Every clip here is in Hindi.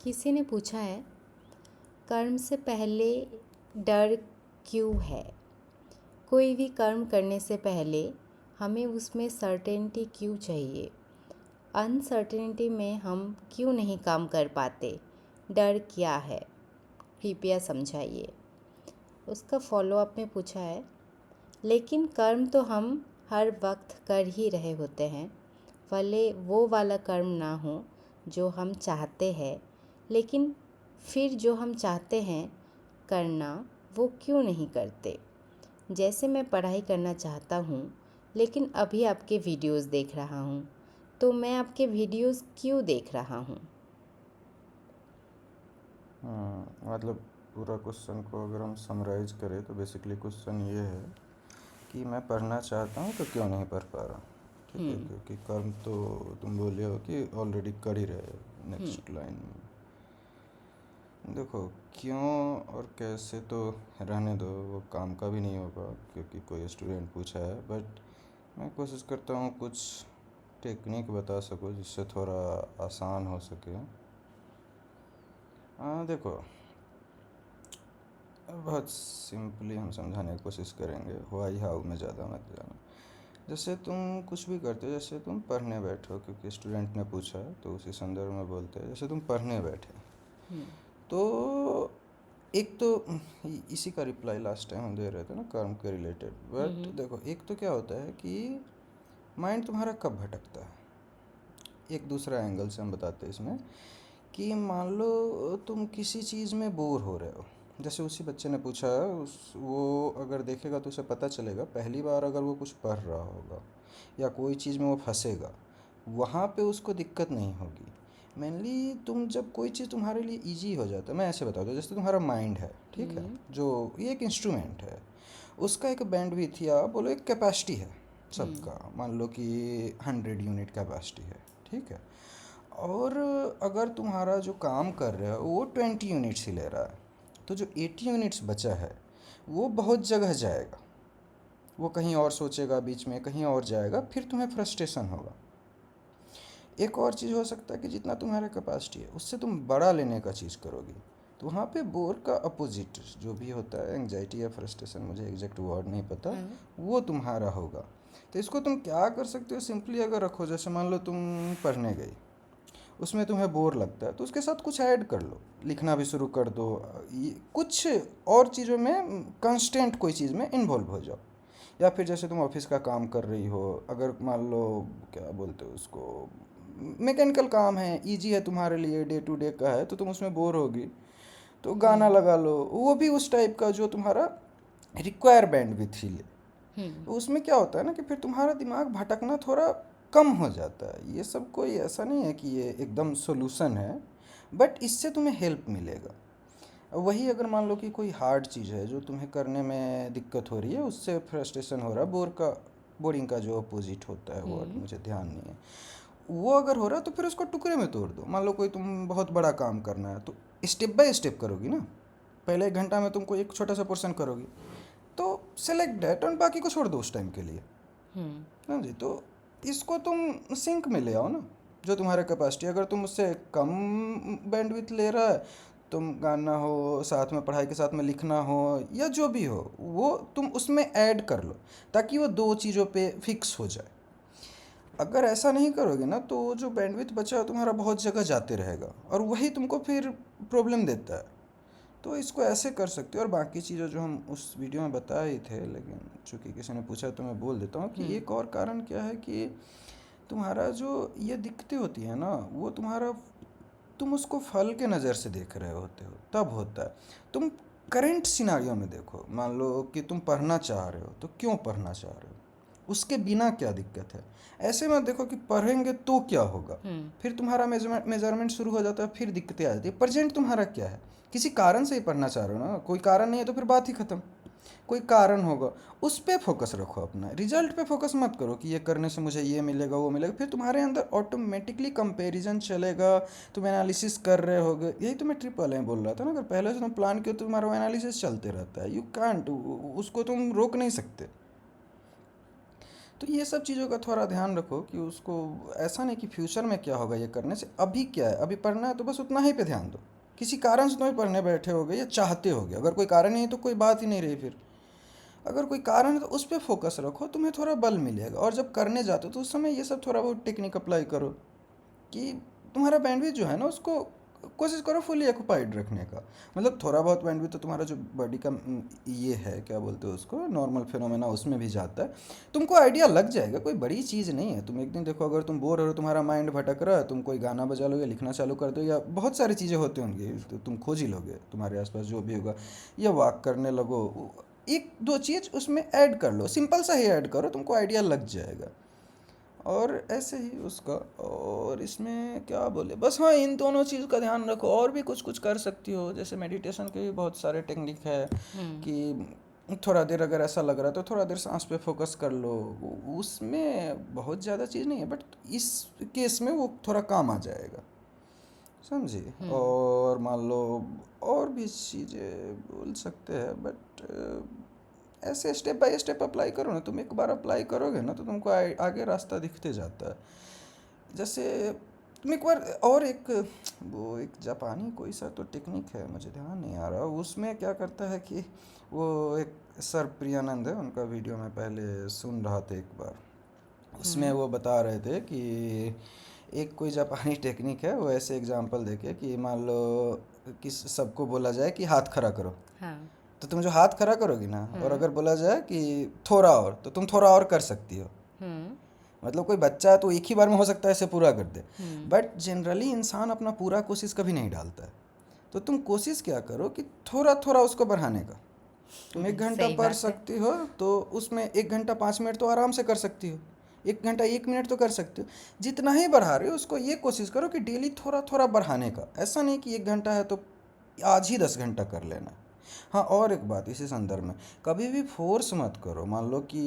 किसी ने पूछा है, कर्म से पहले डर क्यों है? कोई भी कर्म करने से पहले हमें उसमें सर्टेनिटी क्यों चाहिए? अनसर्टेनिटी में हम क्यों नहीं काम कर पाते? डर क्या है? कृपया समझाइए। उसका फॉलोअप में पूछा है, लेकिन कर्म तो हम हर वक्त कर ही रहे होते हैं, भले वो वाला कर्म ना हो जो हम चाहते हैं, लेकिन फिर जो हम चाहते हैं करना वो क्यों नहीं करते? जैसे मैं पढ़ाई करना चाहता हूँ, लेकिन अभी आपके वीडियोस देख रहा हूँ, तो मैं आपके वीडियोस क्यों देख रहा हूँ? मतलब पूरा क्वेश्चन को अगर हम समराइज करें तो बेसिकली क्वेश्चन ये है कि मैं पढ़ना चाहता हूँ तो क्यों नहीं पढ़ पा रहा। ठीक है, क्योंकि कर्म तो तुम बोले हो कि ऑलरेडी कर ही रहे हो नेक्स्ट लाइन में। देखो, क्यों और कैसे तो रहने दो, वो काम का भी नहीं होगा क्योंकि कोई स्टूडेंट पूछा है। बट मैं कोशिश करता हूँ कुछ टेक्निक बता सकूँ जिससे थोड़ा आसान हो सके। देखो, बहुत सिंपली हम समझाने की कोशिश करेंगे, वाई हाउ में ज़्यादा मत जाना। जैसे तुम कुछ भी करते हो, जैसे तुम पढ़ने बैठो, क्योंकि स्टूडेंट ने पूछा है तो उसी संदर्भ में बोलते हैं। जैसे तुम पढ़ने बैठे तो एक तो इसी का रिप्लाई लास्ट टाइम हम दे रहे थे ना, कर्म के रिलेटेड। बट देखो, एक तो क्या होता है कि माइंड तुम्हारा कब भटकता है, एक दूसरा एंगल से हम बताते हैं इसमें कि मान लो तुम किसी चीज़ में बोर हो रहे हो। जैसे उसी बच्चे ने पूछा, वो अगर देखेगा तो उसे पता चलेगा, पहली बार अगर वो कुछ पढ़ रहा होगा या कोई चीज़ में वो फंसेगा, वहाँ पे उसको दिक्कत नहीं होगी। मेनली तुम जब कोई चीज़ तुम्हारे लिए इजी हो जाता है, मैं ऐसे बताता हूँ, जैसे तुम्हारा माइंड है, ठीक है, जो ये एक इंस्ट्रूमेंट है, उसका एक बैंडविड्थ या बोलो एक कैपेसिटी है सबका। मान लो कि 100 यूनिट कैपेसिटी है, ठीक है। और अगर तुम्हारा जो काम कर रहे हो वो 20 यूनिट्स ही ले रहा है, तो जो 80 यूनिट्स बचा है वो बहुत जगह जाएगा, वो कहीं और सोचेगा, बीच में कहीं और जाएगा, फिर तुम्हें फ्रस्ट्रेशन होगा। एक और चीज़ हो सकता है कि जितना तुम्हारा कैपेसिटी है उससे तुम बड़ा लेने का चीज़ करोगे, तो वहाँ पे बोर का अपोजिट जो भी होता है, एंग्जाइटी या फ्रस्ट्रेशन, मुझे एग्जैक्ट वर्ड नहीं पता, वो तुम्हारा होगा। तो इसको तुम क्या कर सकते हो, सिंपली अगर रखो, जैसे मान लो तुम पढ़ने गई, उसमें तुम्हें बोर लगता है तो उसके साथ कुछ ऐड कर लो, लिखना भी शुरू कर दो, कुछ और चीज़ों में कंस्टेंट कोई चीज़ में इन्वॉल्व हो जाओ। या फिर जैसे तुम ऑफिस का काम कर रही हो, अगर मान लो क्या बोलते हो उसको, मैकेनिकल काम है, इजी है तुम्हारे लिए, डे टू डे का है, तो तुम उसमें बोर होगी तो गाना लगा लो, वो भी उस टाइप का जो तुम्हारा रिक्वायर बैंडविड्थ ही ले। तो उसमें क्या होता है ना कि फिर तुम्हारा दिमाग भटकना थोड़ा कम हो जाता है। ये सब कोई ऐसा नहीं है कि ये एकदम सोल्यूशन है, बट इससे तुम्हें हेल्प मिलेगा। वही अगर मान लो कि कोई हार्ड चीज़ है जो तुम्हें करने में दिक्कत हो रही है, उससे फ्रस्ट्रेशन हो रहा है, बोरिंग का जो अपोजिट होता है, वर्ड मुझे ध्यान नहीं है, वो अगर हो रहा है तो फिर उसको टुकड़े में तोड़ दो। मान लो कोई तुम बहुत बड़ा काम करना है तो स्टेप बाय स्टेप करोगी ना, पहले 1 घंटा में तुमको एक छोटा सा पोर्शन करोगी, तो सेलेक्ट डेट और बाकी को छोड़ दो उस टाइम के लिए। ना जी, तो इसको तुम सिंक में ले आओ ना, जो तुम्हारा कैपेसिटी, अगर तुम उससे कम बैंडविड्थ ले रहा है, तुम गाना हो साथ में, पढ़ाई के साथ में लिखना हो, या जो भी हो, वो तुम उसमें ऐड कर लो ताकि वो दो चीज़ों पे फिक्स हो जाए। अगर ऐसा नहीं करोगे ना तो जो बैंडविड्थ बचा है तुम्हारा बहुत जगह जाते रहेगा और वही तुमको फिर प्रॉब्लम देता है। तो इसको ऐसे कर सकते हो। और बाकी चीज़ें जो हम उस वीडियो में बताए ही थे, लेकिन चूंकि किसी ने पूछा तो मैं बोल देता हूँ कि एक और कारण क्या है कि तुम्हारा जो ये दिक्कतें होती है ना, वो तुम्हारा, तुम उसको फल के नज़र से देख रहे होते हो, तब होता है। तुम करंट सिनारियो में देखो, मान लो कि तुम पढ़ना चाह रहे हो तो क्यों पढ़ना चाह रहे हो, उसके बिना क्या दिक्कत है। ऐसे में देखो कि पढ़ेंगे तो क्या होगा, फिर तुम्हारा मेजरमेंट शुरू हो जाता है, फिर दिक्कतें आ जाती है। प्रेजेंट तुम्हारा क्या है, किसी कारण से ही पढ़ना चाह रहे हो ना, कोई कारण नहीं है तो फिर बात ही खत्म। कोई कारण होगा, उस पर फोकस रखो, अपना रिजल्ट पे फोकस मत करो कि ये करने से मुझे ये मिलेगा वो मिलेगा, फिर तुम्हारे अंदर ऑटोमेटिकली कंपैरिजन चलेगा, तुम एनालिसिस कर रहे होगे। यही तो मैं ट्रिप वाले में बोल रहा था ना, अगर पहले से तुम प्लान किया तो तुम्हारा वो एनालिसिस चलते रहता है, यू कांट, उसको तुम रोक नहीं सकते। तो ये सब चीज़ों का थोड़ा ध्यान रखो कि उसको ऐसा नहीं कि फ्यूचर में क्या होगा ये करने से, अभी क्या है, अभी पढ़ना है तो बस उतना ही पे ध्यान दो। किसी कारण से तुम्हें पढ़ने बैठे होगे या चाहते होगे, अगर कोई कारण नहीं है तो कोई बात ही नहीं रही फिर। अगर कोई कारण है तो उस पर फोकस रखो, तुम्हें थोड़ा बल मिलेगा। और जब करने जाते हो तो उस समय ये सब थोड़ा बहुत टेक्निक अप्लाई करो कि तुम्हारा बैंडविथ जो है ना उसको कोशिश करो फुली ऑक्यूपाइड रखने का। मतलब थोड़ा बहुत बैंडविथ तो तुम्हारा जो बॉडी का ये है, क्या बोलते हो उसको, नॉर्मल फिनोमेना, उसमें भी जाता है। तुमको आइडिया लग जाएगा, कोई बड़ी चीज़ नहीं है। तुम एक दिन देखो, अगर तुम बोर हो, तुम्हारा माइंड भटक रहा है, तुम कोई गाना बजा लो या लिखना चालू कर दो, या बहुत सारी चीज़ें होती होंगी तो तुम खोज ही लोगे तुम्हारे आसपास जो भी होगा, या वॉक करने लगो, एक दो चीज़ उसमें ऐड कर लो, सिंपल सा ही ऐड करो, तुमको आइडिया लग जाएगा। और ऐसे ही उसका, और इसमें क्या बोले, बस हाँ इन दोनों चीज़ का ध्यान रखो। और भी कुछ कुछ कर सकती हो, जैसे मेडिटेशन के भी बहुत सारे टेक्निक है हम्म। कि थोड़ा देर अगर ऐसा लग रहा है तो थोड़ा देर सांस पे फोकस कर लो। उसमें बहुत ज़्यादा चीज़ नहीं है, बट इस केस में वो थोड़ा काम आ जाएगा, समझी। हम्म। और मान लो और भी चीज़ें बोल सकते हैं, बट ऐसे स्टेप बाय स्टेप अप्लाई करो ना। तुम एक बार अप्लाई करोगे ना तो तुमको आगे रास्ता दिखते जाता है। जैसे तुम एक बार, और एक वो एक जापानी कोई सा तो टेक्निक है, मुझे ध्यान नहीं आ रहा, उसमें क्या करता है कि वो एक सर प्रियानंद है, उनका वीडियो मैं पहले सुन रहा था एक बार। उसमें हम्म। वो बता रहे थे कि एक कोई जापानी टेक्निक है, वो ऐसे एग्जांपल देके कि मान लो कि सबको बोला जाए कि हाथ खड़ा करो, हाँ। तो तुम जो हाथ खड़ा करोगी ना, और हाँ। अगर बोला जाए कि थोड़ा और, तो तुम थोड़ा और कर सकती हो। हम्म। मतलब कोई बच्चा है तो एक ही बार में हो सकता है इसे पूरा कर दे, हम्म। बट जनरली इंसान अपना पूरा कोशिश कभी नहीं डालता है। तो तुम कोशिश क्या करो कि थोड़ा थोड़ा उसको बढ़ाने का। तुम 1 घंटा सही पढ़ बात है। सकती हो तो उसमें 1 घंटा 5 मिनट तो आराम से कर सकती हो, 1 घंटा 1 मिनट तो कर सकते हो। जितना ही बढ़ा रहे हो उसको ये कोशिश करो कि डेली थोड़ा थोड़ा बढ़ाने का। ऐसा नहीं कि 1 घंटा है तो आज ही 10 घंटा कर लेना। हाँ, और एक बात इसी संदर्भ में, कभी भी फोर्स मत करो। मान लो कि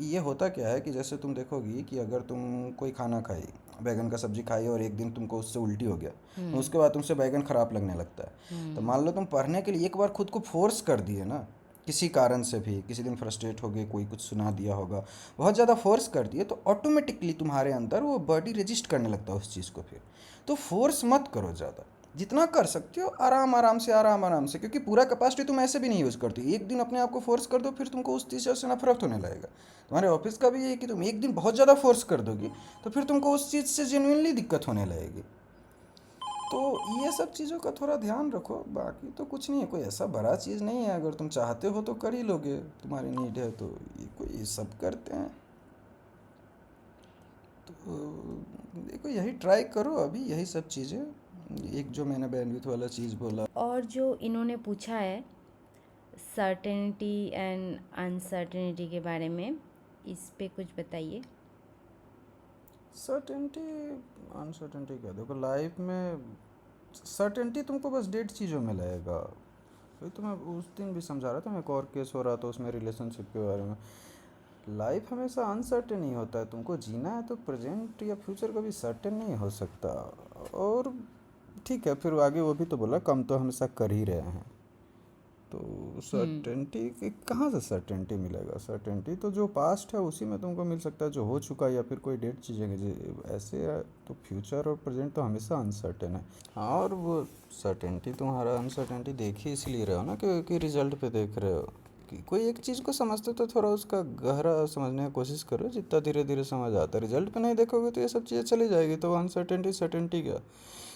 ये होता क्या है कि जैसे तुम देखोगी कि अगर तुम कोई खाना खाई, बैगन का सब्जी खाई, और एक दिन तुमको उससे उल्टी हो गया, तो हम्म। उसके बाद तुमसे बैगन खराब लगने लगता है। तो हम्म। मान लो तुम पढ़ने के लिए एक बार खुद को फोर्स कर दिए ना, किसी कारण से भी, किसी दिन फ्रस्ट्रेट हो गए, कोई कुछ सुना दिया होगा, बहुत ज़्यादा फोर्स कर दिए, तो ऑटोमेटिकली तुम्हारे अंदर वो बॉडी रजिस्ट करने लगता है उस चीज़ को फिर। तो फोर्स मत करो ज़्यादा, जितना कर सकते हो आराम आराम से, आराम आराम से, क्योंकि पूरा कैपेसिटी तुम ऐसे भी नहीं यूज़ करती। एक दिन अपने आप को फोर्स कर दो, फिर तुमको उस चीज़ से नफरत होने लगेगा। तुम्हारे ऑफिस का भी ये है कि तुम एक दिन बहुत ज़्यादा फोर्स कर दोगी तो फिर तुमको उस चीज़ से जेन्युइनली दिक्कत होने लगेगी। तो ये सब चीज़ों का थोड़ा ध्यान रखो। बाकी तो कुछ नहीं है, कोई ऐसा बड़ा चीज़ नहीं है, अगर तुम चाहते हो तो कर ही लोगे, तुम्हारी नीड है तो। ये कोई सब करते हैं तो देखो, यही ट्राई करो अभी, यही सब चीज़ें, एक जो मैंने बैंडविथ वाला चीज़ बोला। और जो इन्होंने पूछा है सर्टेनिटी एंड अनसर्टेनिटी के बारे में, इस पे कुछ बताइए। सर्टेनिटी अनसर्टेनिटी क्या, देखो लाइफ में सर्टेनिटी तुमको बस डेढ़ चीज़ों में लगेगा। वही तो मैं उस दिन भी समझा रहा था, मैं एक और केस हो रहा था उसमें रिलेशनशिप के बारे में। लाइफ हमेशा अनसर्टेन ही होता है, तुमको जीना है तो प्रेजेंट या फ्यूचर कभी सर्टेन नहीं हो सकता। और ठीक है, फिर आगे वो भी तो बोला कम तो हमेशा कर ही रहे हैं। तो हम्म। सर्टेनिटी कहाँ से सर्टेनिटी मिलेगा? सर्टेनिटी तो जो पास्ट है उसी में तुमको मिल सकता है, जो हो चुका है, या फिर कोई डेट चीज़ें ऐसे है। तो फ्यूचर और प्रेजेंट तो हमेशा अनसर्टेन है। हाँ, और वो सर्टेनिटी, तुम्हारा अनसर्टेनिटी देख ही इसलिए रहे हो ना, क्योंकि रिजल्ट पे देख रहे हो। कि कोई एक चीज़ को समझते तो थोड़ा उसका गहरा समझने की कोशिश करो, जितना धीरे धीरे समझ आता है। रिजल्ट पे नहीं देखोगे तो ये सब चीज़ें चली जाएगी, तो अनसर्टेनिटी सर्टेनिटी क्या।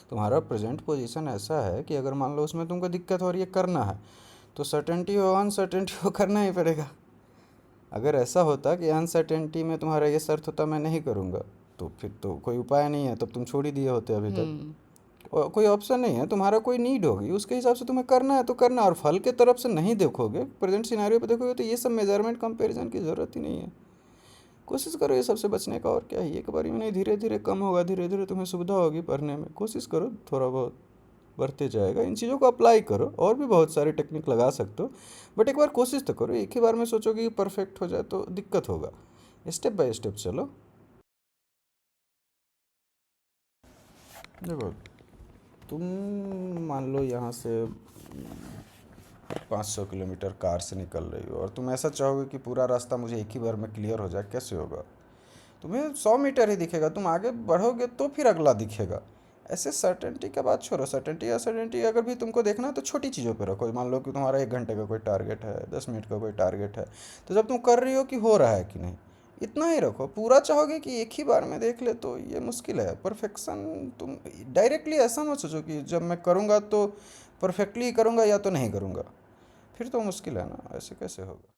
तुम्हारा प्रेजेंट पोजीशन ऐसा है कि अगर मान लो उसमें तुमको दिक्कत हो रही है, करना है, तो सर्टेनिटी हो अनसर्टेनिटी हो, करना ही पड़ेगा। अगर ऐसा होता कि अनसर्टेनिटी में तुम्हारा ये शर्त होता मैं नहीं करूँगा, तो फिर तो कोई उपाय नहीं है, तब तुम छोड़ ही दिए होते अभी तक। हम्म। और कोई ऑप्शन नहीं है, तुम्हारा कोई नीड होगी, उसके हिसाब से तुम्हें करना है तो करना। और फल के तरफ से नहीं देखोगे, प्रेजेंट सिनेरियो पे देखोगे, तो ये सब मेजरमेंट कंपैरिजन की ज़रूरत ही नहीं है। कोशिश करो ये सबसे बचने का, और क्या है, एक बारी में नहीं, धीरे धीरे कम होगा, धीरे धीरे तुम्हें सुविधा होगी पढ़ने में। कोशिश करो, थोड़ा बहुत बढ़ते जाएगा। इन चीज़ों को अप्लाई करो, और भी बहुत सारे टेक्निक लगा सकते हो, बट एक बार कोशिश तो करो। एक ही बार में सोचोगे कि परफेक्ट हो जाए तो दिक्कत होगा। स्टेप बाय स्टेप चलो। देखो, तुम मान लो यहाँ से 500 किलोमीटर कार से निकल रही हो, और तुम ऐसा चाहोगे कि पूरा रास्ता मुझे एक ही बार में क्लियर हो जाए, कैसे होगा? तुम्हें 100 मीटर ही दिखेगा, तुम आगे बढ़ोगे तो फिर अगला दिखेगा। ऐसे सर्टेनिटी का बात छोड़ो, सर्टेनिटी या सर्टेनिटी अगर भी तुमको देखना है तो छोटी चीज़ों पे रखो। मान लो कि तुम्हारा 1 घंटे का कोई टारगेट है, 10 मिनट का कोई टारगेट है, तो जब तुम कर रही हो कि हो रहा है कि नहीं, इतना ही रखो। पूरा चाहोगे कि एक ही बार में देख ले तो ये मुश्किल है। परफेक्शन तुम डायरेक्टली ऐसा मत सोचो कि जब मैं करूँगा तो परफेक्टली करूँगा या तो नहीं करूँगा, फिर तो मुश्किल है ना, ऐसे कैसे होगा।